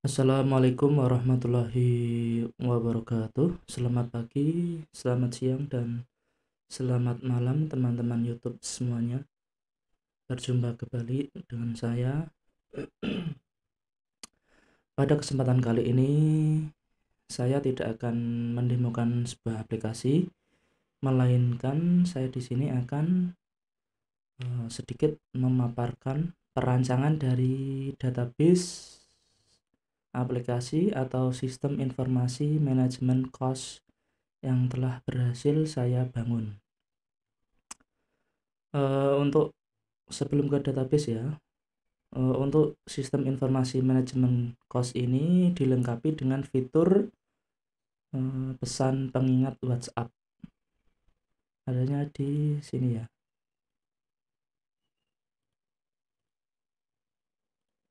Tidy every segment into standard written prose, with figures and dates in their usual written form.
Assalamualaikum warahmatullahi wabarakatuh. Selamat pagi, selamat siang, dan selamat malam teman-teman YouTube semuanya. Berjumpa kembali dengan saya. Pada kesempatan kali ini, saya tidak akan mendemokan sebuah aplikasi, melainkan saya di sini akan sedikit memaparkan perancangan dari database aplikasi atau sistem informasi manajemen cost yang telah berhasil saya bangun. Untuk sebelum ke database ya, untuk sistem informasi manajemen cost ini dilengkapi dengan fitur pesan pengingat WhatsApp. Adanya di sini ya.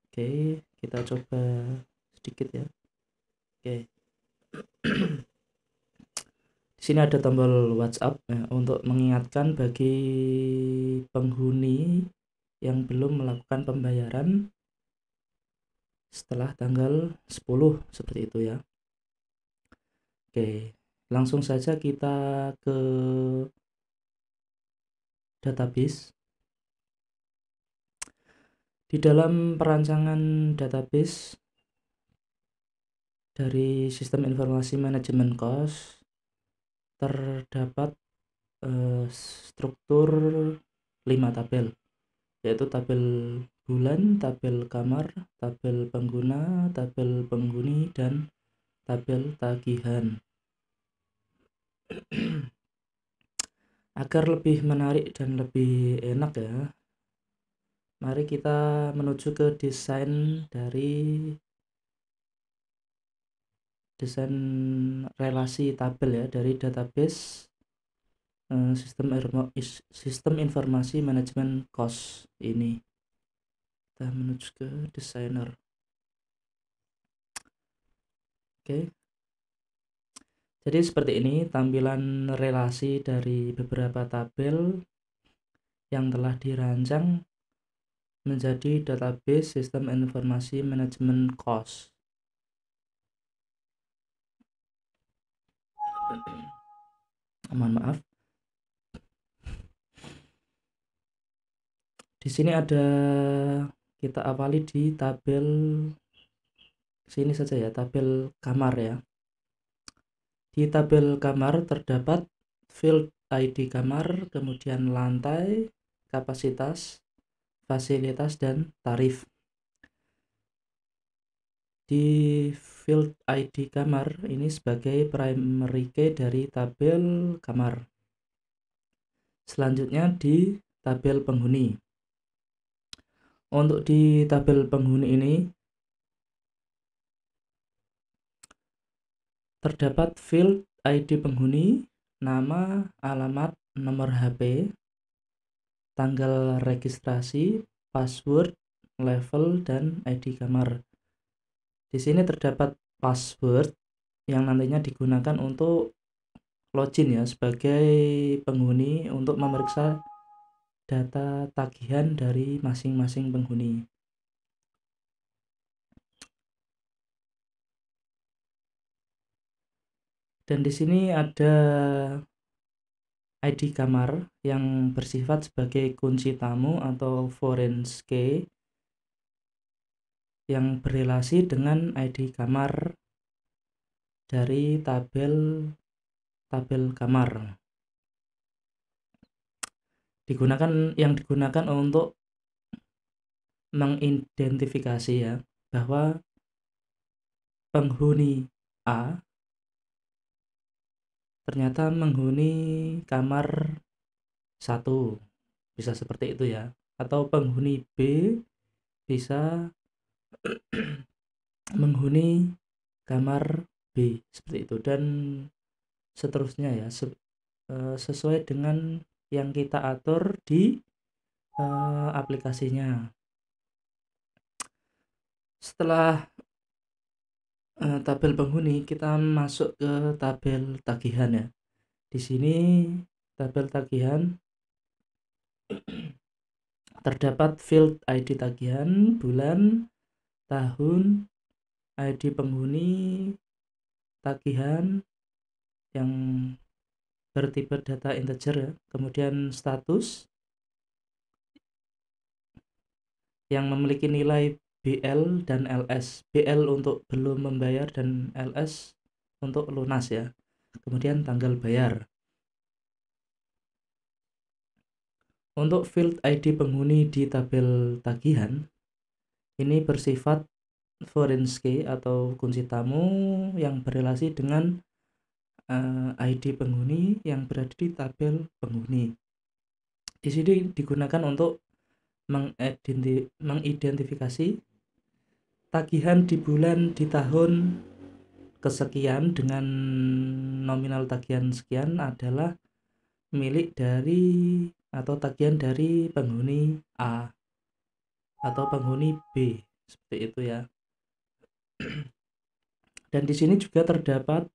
Oke, kita coba sedikit ya. Oke. Di sini ada tombol WhatsApp ya, untuk mengingatkan bagi penghuni yang belum melakukan pembayaran setelah tanggal 10 seperti itu ya. Oke, langsung saja kita ke database. Di dalam perancangan database dari sistem informasi manajemen cost terdapat struktur 5 tabel, yaitu tabel bulan, tabel kamar, tabel pengguna, tabel penghuni, dan tabel tagihan. Agar lebih menarik dan lebih enak ya, mari kita menuju ke desain relasi tabel ya dari database sistem informasi manajemen cost ini. Kita menuju ke desainer. Oke. Jadi seperti ini tampilan relasi dari beberapa tabel yang telah dirancang menjadi database sistem informasi manajemen cost. Mohon maaf. Di sini ada, kita awali di tabel sini saja ya, tabel kamar ya. Di tabel kamar terdapat field ID kamar, kemudian lantai, kapasitas, fasilitas, dan tarif. Di field ID kamar ini sebagai primary key dari tabel kamar. Selanjutnya di tabel penghuni. Untuk di tabel penghuni ini terdapat field ID penghuni, nama, alamat, nomor HP, tanggal registrasi, password, level, dan ID kamar. Di sini terdapat password yang nantinya digunakan untuk login ya sebagai penghuni untuk memeriksa data tagihan dari masing-masing penghuni. Dan di sini ada ID kamar yang bersifat sebagai kunci tamu atau foreign key yang berelasi dengan ID kamar dari tabel kamar. Yang digunakan untuk mengidentifikasi ya bahwa penghuni A ternyata menghuni kamar 1, bisa seperti itu ya, atau penghuni B bisa menghuni kamar B seperti itu, dan seterusnya ya, sesuai dengan yang kita atur di aplikasinya. Setelah tabel penghuni, kita masuk ke tabel tagihan ya. Di sini tabel tagihan terdapat field ID tagihan, bulan, tahun, ID penghuni tagihan yang bertipe data integer ya. Kemudian status yang memiliki nilai BL dan LS. BL untuk belum membayar dan LS untuk lunas ya. Kemudian tanggal bayar. Untuk field ID penghuni di tabel tagihan ini bersifat foreign key atau kunci tamu yang berrelasi dengan ID penghuni yang berada di tabel penghuni. Di sini digunakan untuk mengidentifikasi tagihan di bulan di tahun kesekian dengan nominal tagihan sekian adalah milik dari atau tagihan dari penghuni A atau penghuni B, seperti itu ya. Dan di sini juga terdapat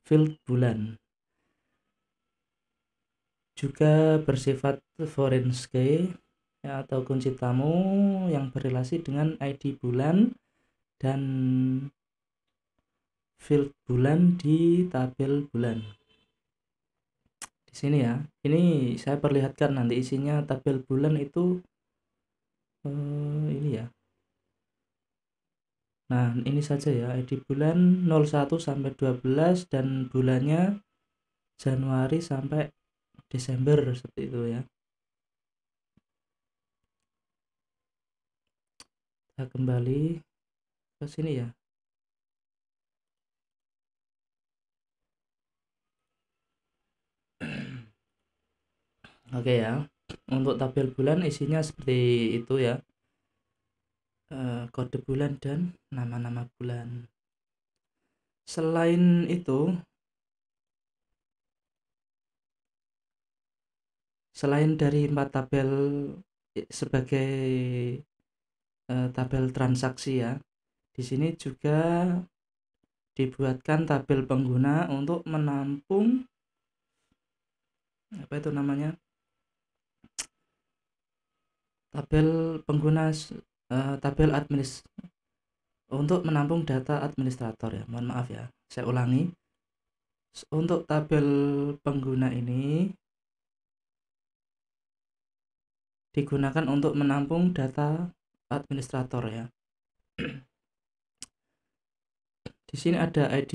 field bulan juga bersifat foreign key ya, atau kunci tamu yang berrelasi dengan ID bulan dan field bulan di tabel bulan. Di sini ya, ini saya perlihatkan nanti isinya tabel bulan itu ini ya. Nah, ini saja ya, ID bulan 01 sampai 12 dan bulannya Januari sampai Desember, seperti itu ya. Kita kembali ke sini ya. Oke ya, untuk tabel bulan isinya seperti itu ya. Kode bulan dan nama-nama bulan. Selain itu, selain dari 4 tabel sebagai tabel transaksi ya, di sini juga dibuatkan tabel pengguna untuk menampung apa itu namanya, tabel pengguna, tabel untuk menampung data administrator ya. Mohon maaf ya, saya ulangi. Untuk tabel pengguna ini digunakan untuk menampung data administrator ya. Di sini ada ID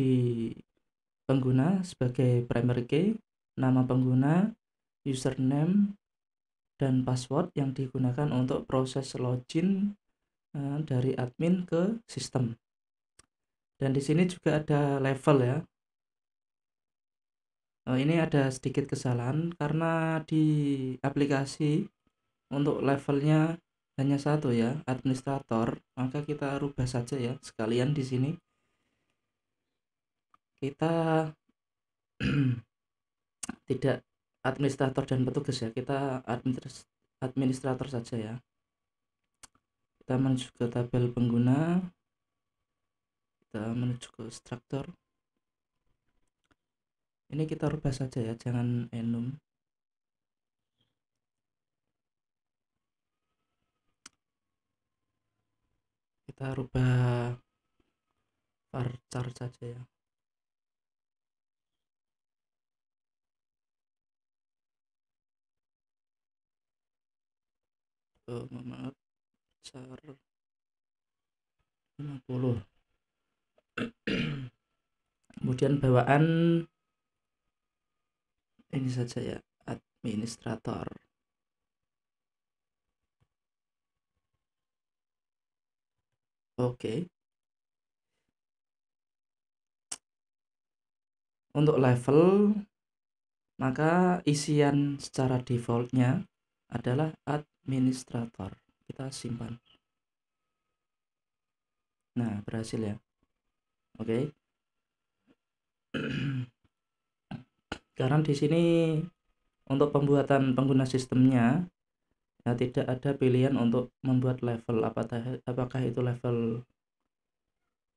pengguna sebagai primary key, nama pengguna, username, dan password yang digunakan untuk proses login dari admin ke sistem. Dan di sini juga ada level ya. Ini ada sedikit kesalahan karena di aplikasi untuk levelnya hanya satu ya, administrator, maka kita rubah saja ya sekalian. Di sini kita tidak administrator dan petugas ya, kita administrator saja ya. Kita menuju ke tabel pengguna, kita menuju ke struktur. Ini kita rubah saja ya, jangan enum. Kita rubah varchar saja ya. Maaf, char 50. Kemudian bawaan ini saja ya, administrator. Oke. Untuk level, maka isian secara defaultnya adalah administrator. Kita simpan. Nah, berhasil ya. Oke. Karena di sini untuk pembuatan pengguna sistemnya ya, tidak ada pilihan untuk membuat level, apakah itu level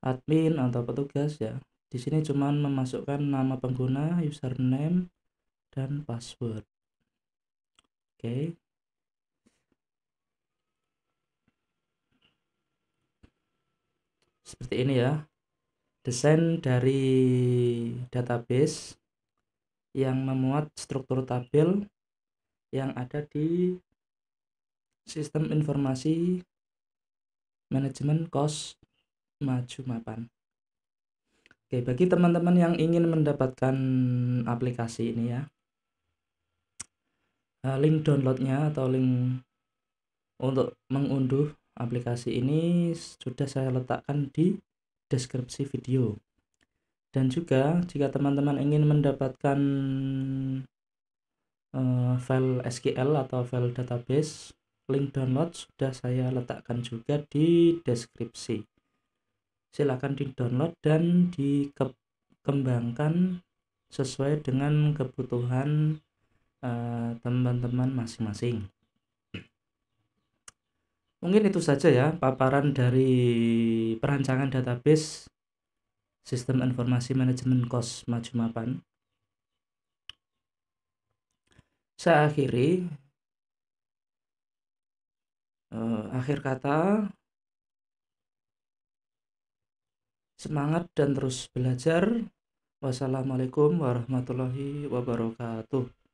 admin atau petugas ya. Di sini cuma memasukkan nama pengguna, username, dan password. Oke. seperti ini ya, desain dari database yang memuat struktur tabel yang ada di sistem informasi manajemen kos maju mapan. Oke, bagi teman-teman yang ingin mendapatkan aplikasi ini ya, link downloadnya atau link untuk mengunduh aplikasi ini sudah saya letakkan di deskripsi video. Dan juga jika teman-teman ingin mendapatkan file SQL atau file database, link download sudah saya letakkan juga di deskripsi. Silakan di-download dan dikembangkan sesuai dengan kebutuhan teman-teman masing-masing. Mungkin itu saja ya paparan dari perancangan database sistem informasi manajemen kos maju mapan. Saya akhiri, akhir kata, semangat dan terus belajar. Wassalamualaikum warahmatullahi wabarakatuh.